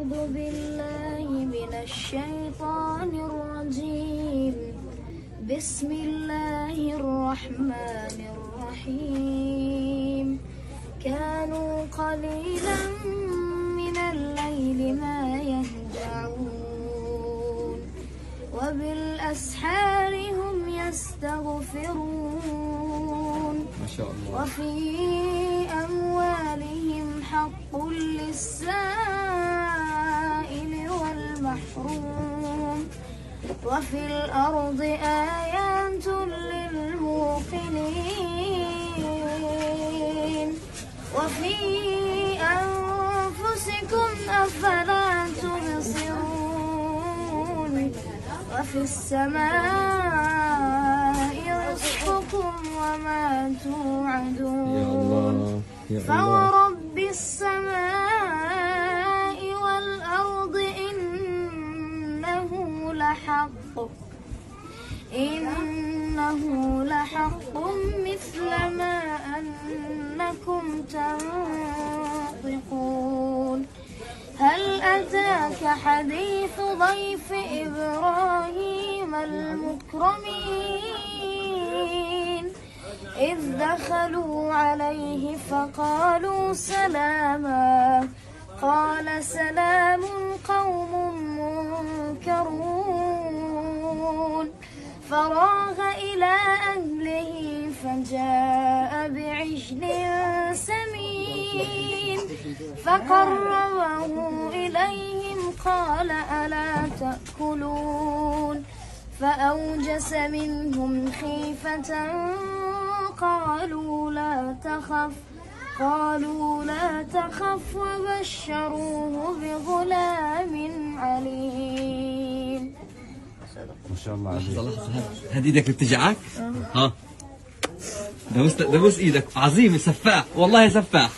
أعوذ بالله من الشيطان الرجيم. بسم الله الرحمن الرحيم. كانوا قليلا من الليل ما يهجعون وبالأسحار هم يستغفرون. ما شاء الله. وفي أموالهم حق للسائل والمحروم وفي الأرض آيات للموقنين وفي أنفسكم أفلا تبصرون. وفي السماء رزقكم وما توعدون. يا الله يا الله. فورب السماء والأرض إنه لحق مثل ما أنكم تنطقون. هل أتاك حديث ضيف إبراهيم المكرمين إذ دخلوا عليه فقالوا سلاما قال سلام قوم منكرون. فراغ إلى أهله فجاء بعجل سمين فقربه إليهم قال ألا تأكلون. فأوجس منهم خيفة قالوا لا تخف وبشروه بغلام عليم. ما شاء الله عليك. لحظة هذه ايدك اللي بتجعك؟ ها دوس ايدك. عظيم سفاح والله سفاح.